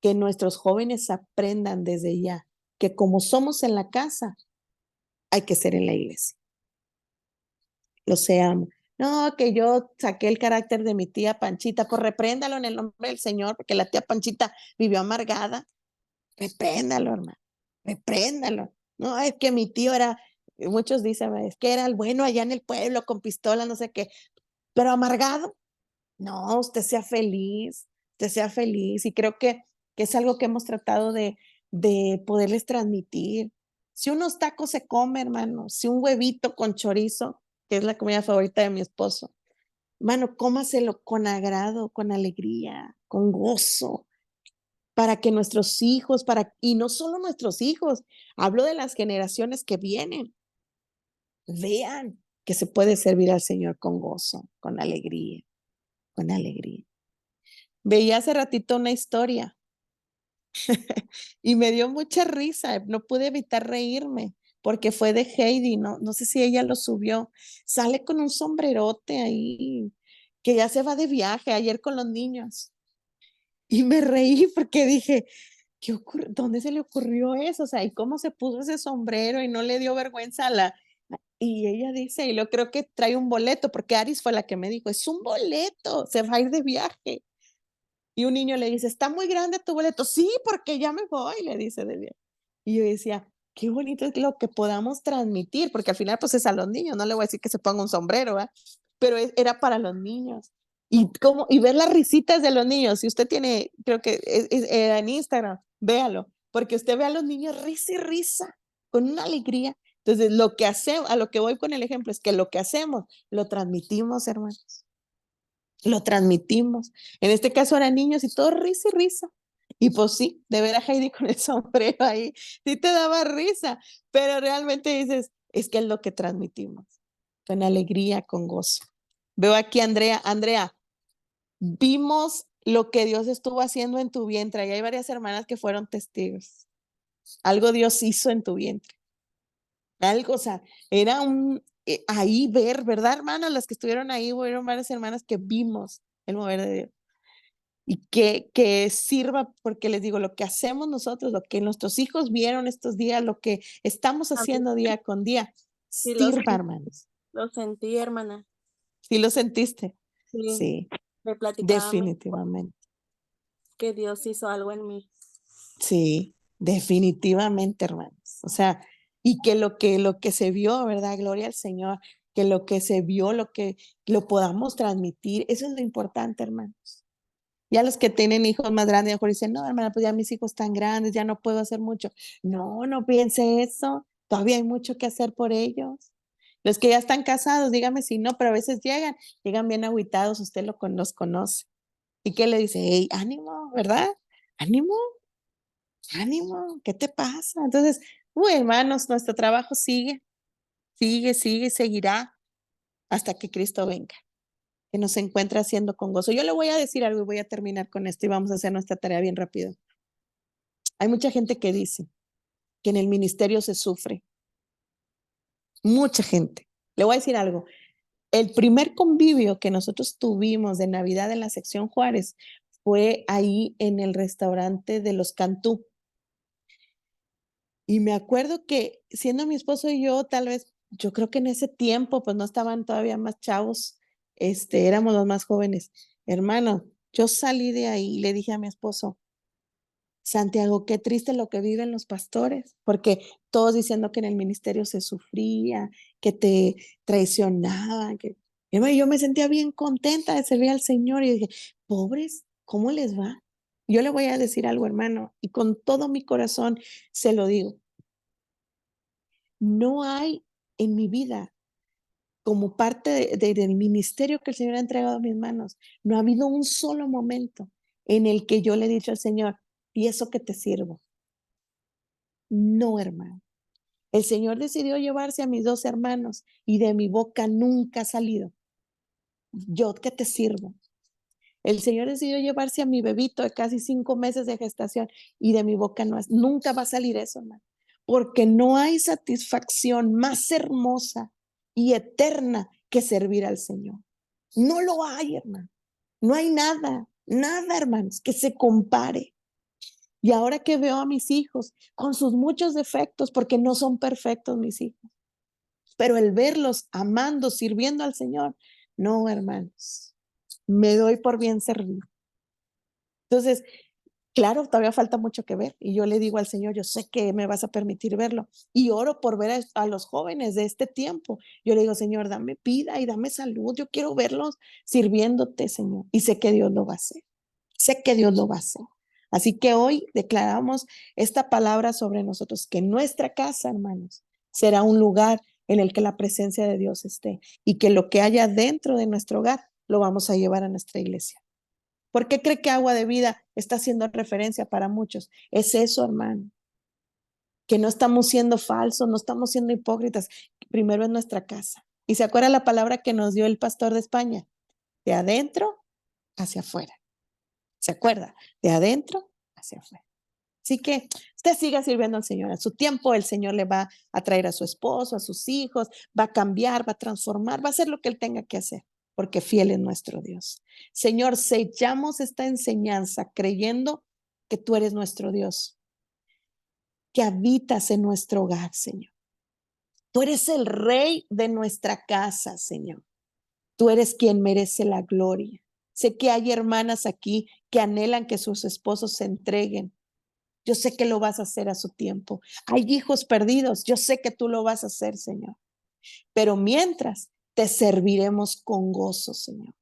Que nuestros jóvenes aprendan desde ya que como somos en la casa, hay que ser en la iglesia. Lo seamos. No, que yo saqué el carácter de mi tía Panchita, pues repréndalo en el nombre del Señor, porque la tía Panchita vivió amargada. Repréndalo, hermano, repréndalo. No, es que mi tío era, muchos dicen, es que era el bueno allá en el pueblo con pistola, no sé qué, pero amargado. No, usted sea feliz. Y creo que es algo que hemos tratado de poderles transmitir. Si unos tacos se come, hermano, si un huevito con chorizo, que es la comida favorita de mi esposo, hermano, cómaselo con agrado, con alegría, con gozo, para que nuestros hijos, y no solo nuestros hijos, hablo de las generaciones que vienen, vean que se puede servir al Señor con gozo, con alegría, con alegría. Veía hace ratito una historia y me dio mucha risa, no pude evitar reírme porque fue de Heidi, no sé si ella lo subió. Sale con un sombrerote ahí, que ya se va de viaje ayer con los niños. Y me reí porque dije, ¿dónde se le ocurrió eso? O sea, ¿y cómo se puso ese sombrero y no le dio vergüenza a la... Y ella dice, y lo creo que trae un boleto, porque Aris fue la que me dijo, es un boleto, se va a ir de viaje. Y un niño le dice, está muy grande tu boleto. Sí, porque ya me voy, le dice de bien. Y yo decía, qué bonito es lo que podamos transmitir, porque al final pues es a los niños, no le voy a decir que se ponga un sombrero, ¿verdad? Pero era para los niños. Y ver las risitas de los niños, si usted tiene, creo que en Instagram, véalo, porque usted ve a los niños risa y risa, con una alegría. Entonces, lo que hacemos, a lo que voy con el ejemplo, es que lo que hacemos, lo transmitimos, hermanos. Lo transmitimos. En este caso eran niños y todo risa y risa. Y pues sí, de ver a Heidi con el sombrero ahí, sí te daba risa, pero realmente dices, es que es lo que transmitimos, con alegría, con gozo. Veo aquí a Andrea. Andrea, vimos lo que Dios estuvo haciendo en tu vientre. Y hay varias hermanas que fueron testigos. Algo Dios hizo en tu vientre. Algo, o sea, era ahí ver, ¿verdad, hermanas? Las que estuvieron ahí, fueron varias hermanas que vimos el mover de Dios. Y que sirva, porque les digo, lo que hacemos nosotros, lo que nuestros hijos vieron estos días, lo que estamos Amén. haciendo día con día, Sí, sirva, hermanos. lo sentí, hermana. ¿Sí lo sentiste? Sí, Sí, me platicaba definitivamente. que Dios hizo algo en mí. Sí, definitivamente, hermanos. O sea, y que lo que se vio, ¿verdad? Gloria al Señor, que lo que se vio, lo que lo podamos transmitir, eso es lo importante, hermanos. Ya los que tienen hijos más grandes, mejor dicen, no, hermana, pues ya mis hijos están grandes, ya no puedo hacer mucho. No, no piense eso. Todavía hay mucho que hacer por ellos. Los que ya están casados, dígame si no, pero a veces llegan bien agüitados, usted los conoce. ¿Y qué le dice? Hey, ánimo, ¿verdad? Ánimo, ánimo, ¿qué te pasa? Entonces, hermanos, nuestro trabajo sigue, seguirá hasta que Cristo venga, que nos encuentre haciendo con gozo. Yo le voy a decir algo y voy a terminar con esto y vamos a hacer nuestra tarea bien rápido. Hay mucha gente que dice que en el ministerio se sufre. Mucha gente. Le voy a decir algo. El primer convivio que nosotros tuvimos de Navidad en la sección Juárez fue ahí en el restaurante de los Cantú. Y me acuerdo que siendo mi esposo y yo, tal vez, yo creo que en ese tiempo, pues no estaban todavía más chavos, éramos los más jóvenes. Hermano, yo salí de ahí y le dije a mi esposo, Santiago, qué triste lo que viven los pastores, porque todos diciendo que en el ministerio se sufría, que te traicionaban, que hermano, yo me sentía bien contenta de servir al Señor y dije, pobres, ¿cómo les va? Yo le voy a decir algo, hermano, y con todo mi corazón se lo digo. No hay en mi vida, como parte del ministerio que el Señor ha entregado a mis manos, no ha habido un solo momento en el que yo le he dicho al Señor, ¿y eso que te sirvo? No, hermano. El Señor decidió llevarse a mis 2 hermanos y de mi boca nunca ha salido, ¿yo qué te sirvo? El Señor decidió llevarse a mi bebito de casi 5 meses de gestación y de mi boca nunca va a salir eso, hermano, porque no hay satisfacción más hermosa y eterna que servir al Señor. No lo hay, hermano. No hay nada, nada, hermanos, que se compare. Y ahora que veo a mis hijos con sus muchos defectos, porque no son perfectos mis hijos, pero el verlos amando, sirviendo al Señor, no, hermanos, me doy por bien servido. Entonces, claro, todavía falta mucho que ver. Y yo le digo al Señor, yo sé que me vas a permitir verlo. Y oro por ver a los jóvenes de este tiempo. Yo le digo, Señor, dame vida y dame salud. Yo quiero verlos sirviéndote, Señor. Y sé que Dios lo va a hacer. Sé que Dios lo va a hacer. Así que hoy declaramos esta palabra sobre nosotros, que nuestra casa, hermanos, será un lugar en el que la presencia de Dios esté y que lo que haya dentro de nuestro hogar lo vamos a llevar a nuestra iglesia. ¿Por qué cree que Agua de Vida está haciendo referencia para muchos? Es eso, hermano, que no estamos siendo falsos, no estamos siendo hipócritas. Primero es nuestra casa. ¿Y se acuerda la palabra que nos dio el pastor de España? De adentro hacia afuera. ¿Se acuerda? De adentro hacia afuera. Así que usted siga sirviendo al Señor. A su tiempo el Señor le va a traer a su esposo, a sus hijos, va a cambiar, va a transformar, va a hacer lo que él tenga que hacer, porque fiel es nuestro Dios. Señor, sellamos esta enseñanza creyendo que tú eres nuestro Dios, que habitas en nuestro hogar, Señor. Tú eres el rey de nuestra casa, Señor. Tú eres quien merece la gloria. Sé que hay hermanas aquí que anhelan que sus esposos se entreguen. Yo sé que lo vas a hacer a su tiempo. Hay hijos perdidos. Yo sé que tú lo vas a hacer, Señor. Pero mientras, te serviremos con gozo, Señor.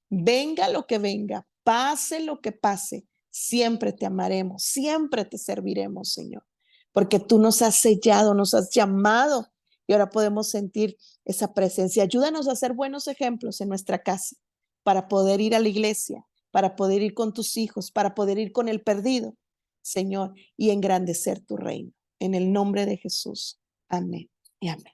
Venga lo que venga, pase lo que pase, siempre te amaremos, siempre te serviremos, Señor. Porque tú nos has sellado, nos has llamado y ahora podemos sentir esa presencia. Ayúdanos a ser buenos ejemplos en nuestra casa para poder ir a la iglesia, para poder ir con tus hijos, para poder ir con el perdido, Señor, y engrandecer tu reino. En el nombre de Jesús. Amén y amén.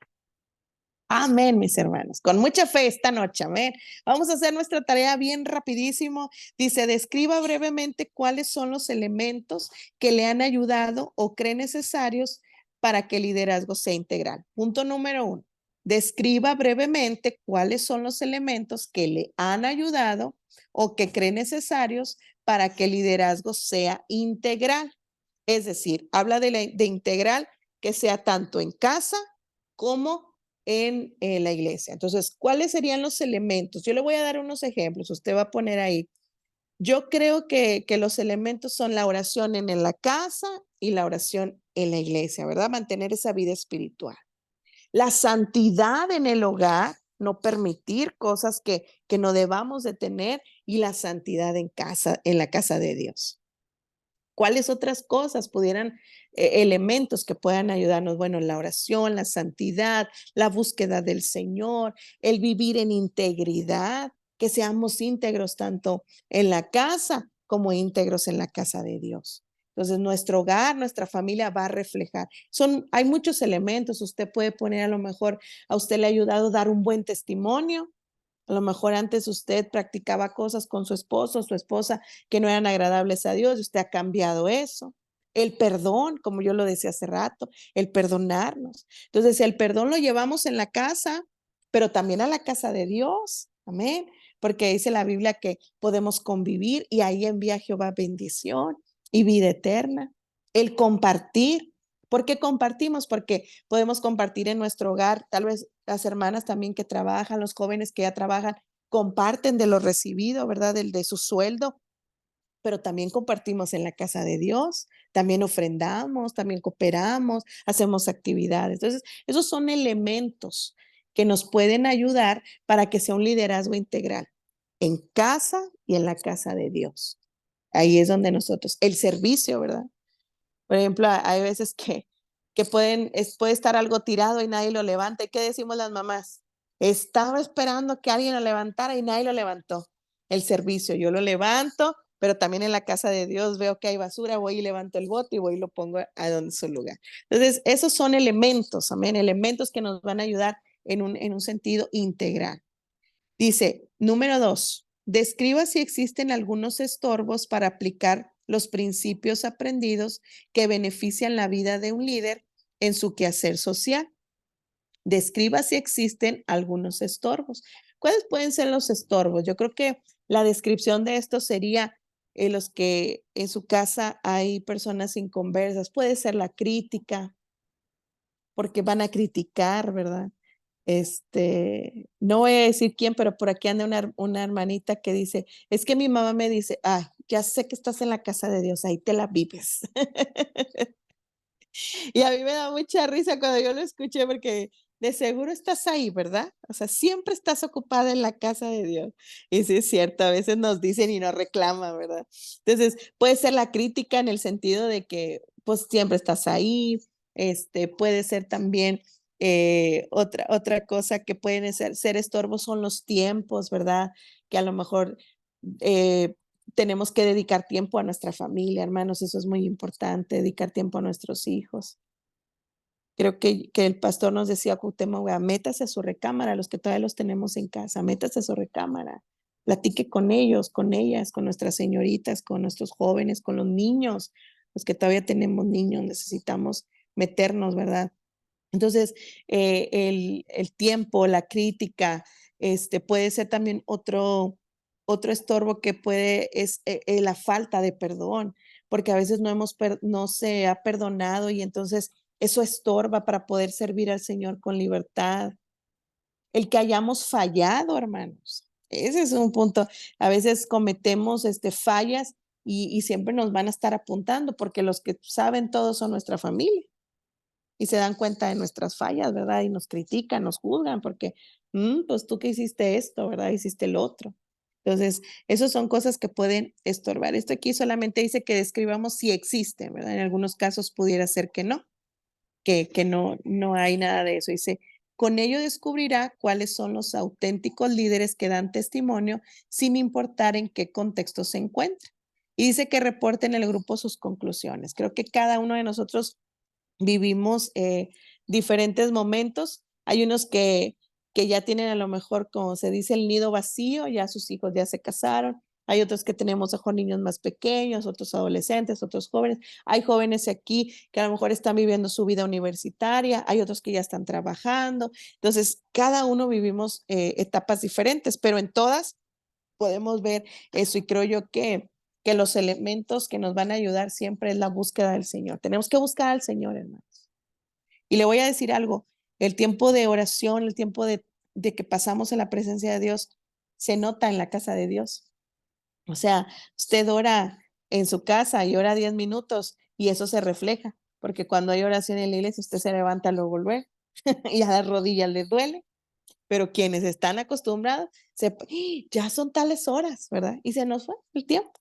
Amén, mis hermanos. Con mucha fe esta noche, amén. Vamos a hacer nuestra tarea bien rapidísimo. Dice, describa brevemente cuáles son los elementos que le han ayudado o cree necesarios para que el liderazgo sea integral. Punto número 1. Describa brevemente cuáles son los elementos que le han ayudado o que cree necesarios para que el liderazgo sea integral. Es decir, habla de integral que sea tanto en casa como en la iglesia. Entonces, ¿cuáles serían los elementos? Yo le voy a dar unos ejemplos, usted va a poner ahí. Yo creo que los elementos son la oración en la casa y la oración en la iglesia, ¿verdad? Mantener esa vida espiritual. La santidad en el hogar, no permitir cosas que no debamos de tener, y la santidad en casa, en la casa de Dios. ¿Cuáles otras cosas pudieran, elementos que puedan ayudarnos? Bueno, la oración, la santidad, la búsqueda del Señor, el vivir en integridad, que seamos íntegros tanto en la casa como íntegros en la casa de Dios. Entonces, nuestro hogar, nuestra familia va a reflejar. Hay muchos elementos. Usted puede poner, a lo mejor, a usted le ha ayudado a dar un buen testimonio. A lo mejor antes usted practicaba cosas con su esposo o su esposa que no eran agradables a Dios y usted ha cambiado eso. El perdón, como yo lo decía hace rato, el perdonarnos. Entonces, el perdón lo llevamos en la casa, pero también a la casa de Dios. Amén. Porque dice la Biblia que podemos convivir y ahí envía Jehová bendición y vida eterna. El compartir. ¿Por qué compartimos? Porque podemos compartir en nuestro hogar, tal vez las hermanas también que trabajan, los jóvenes que ya trabajan, comparten de lo recibido, ¿verdad? De su sueldo. pero también compartimos en la casa de Dios, también ofrendamos, también cooperamos, hacemos actividades. Entonces, esos son elementos que nos pueden ayudar para que sea un liderazgo integral en casa y en la casa de Dios. Ahí es donde nosotros, el servicio, ¿verdad? Por ejemplo, hay veces que puede estar algo tirado y nadie lo levanta. ¿Y qué decimos las mamás? Estaba esperando que alguien lo levantara y nadie lo levantó. El servicio, yo lo levanto, pero también en la casa de Dios veo que hay basura, voy y levanto el bote y voy y lo pongo a donde su lugar. Entonces, esos son elementos, amén, elementos que nos van a ayudar en un sentido integral. Dice, número 2, describa si existen algunos estorbos para aplicar los principios aprendidos que benefician la vida de un líder en su quehacer social. Describa si existen algunos estorbos. ¿Cuáles pueden ser los estorbos? Yo creo que la descripción de esto sería los que en su casa hay personas inconversas. Puede ser la crítica, porque van a criticar, ¿verdad? No voy a decir quién, pero por aquí anda una hermanita que dice, es que mi mamá me dice, ya sé que estás en la casa de Dios, ahí te la vives. Y a mí me da mucha risa cuando yo lo escuché porque de seguro estás ahí, ¿verdad? O sea, siempre estás ocupada en la casa de Dios. Y sí es cierto, a veces nos dicen y nos reclaman, ¿verdad? Entonces, puede ser la crítica en el sentido de que, pues, siempre estás ahí. Puede ser también otra cosa que pueden ser estorbos son los tiempos, ¿verdad? Que a lo mejor eh, tenemos que dedicar tiempo a nuestra familia, hermanos, eso es muy importante, dedicar tiempo a nuestros hijos. Creo que el pastor nos decía, Cuauhtémoc, métase a su recámara, los que todavía los tenemos en casa, métase a su recámara, platique con ellos, con ellas, con nuestras señoritas, con nuestros jóvenes, con los niños, los que todavía tenemos niños, necesitamos meternos, ¿verdad? Entonces, el tiempo, la crítica, puede ser también otro estorbo que es la falta de perdón, porque a veces no se ha perdonado y entonces eso estorba para poder servir al Señor con libertad. El que hayamos fallado, hermanos. Ese es un punto. A veces cometemos fallas y siempre nos van a estar apuntando porque los que saben todo son nuestra familia y se dan cuenta de nuestras fallas, ¿verdad? Y nos critican, nos juzgan porque, pues tú que hiciste esto, ¿verdad? Hiciste el otro. Entonces, esas son cosas que pueden estorbar. Esto aquí solamente dice que describamos si existen, ¿verdad? En algunos casos pudiera ser que no, que no hay nada de eso. Dice, con ello descubrirá cuáles son los auténticos líderes que dan testimonio sin importar en qué contexto se encuentra. Y dice que reporte en el grupo sus conclusiones. Creo que cada uno de nosotros vivimos diferentes momentos. Hay unos que ya tienen a lo mejor, como se dice, el nido vacío, ya sus hijos ya se casaron. Hay otros que tenemos mejor niños más pequeños, otros adolescentes, otros jóvenes. Hay jóvenes aquí que a lo mejor están viviendo su vida universitaria, hay otros que ya están trabajando. Entonces, cada uno vivimos etapas diferentes, pero en todas podemos ver eso y creo yo que los elementos que nos van a ayudar siempre es la búsqueda del Señor. Tenemos que buscar al Señor, hermanos. Y le voy a decir algo, el tiempo de oración, el tiempo de que pasamos en la presencia de Dios, se nota en la casa de Dios. O sea, usted ora en su casa y ora 10 minutos y eso se refleja, porque cuando hay oración en la iglesia, usted se levanta luego volver y a las rodillas le duele, pero quienes están acostumbrados, ya son tales horas, ¿verdad? Y se nos fue el tiempo.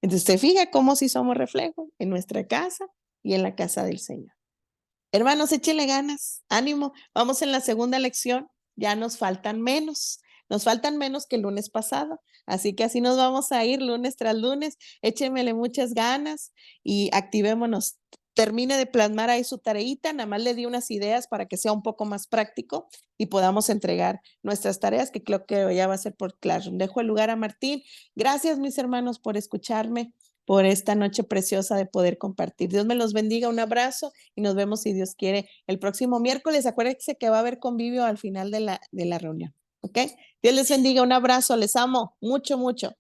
Entonces, se fija cómo si somos reflejo en nuestra casa y en la casa del Señor. Hermanos, échenle ganas, ánimo. Vamos en la segunda lección, ya nos faltan menos que el lunes pasado. Así que así nos vamos a ir lunes tras lunes. Échenmele muchas ganas y activémonos. Termine de plasmar ahí su tareita, nada más le di unas ideas para que sea un poco más práctico y podamos entregar nuestras tareas, que creo que ya va a ser por Classroom. Dejo el lugar a Martín. Gracias, mis hermanos, por escucharme, por esta noche preciosa de poder compartir. Dios me los bendiga, un abrazo y nos vemos si Dios quiere el próximo miércoles. Acuérdense que va a haber convivio al final de la reunión, ¿ok? Dios les bendiga, un abrazo, les amo mucho, mucho.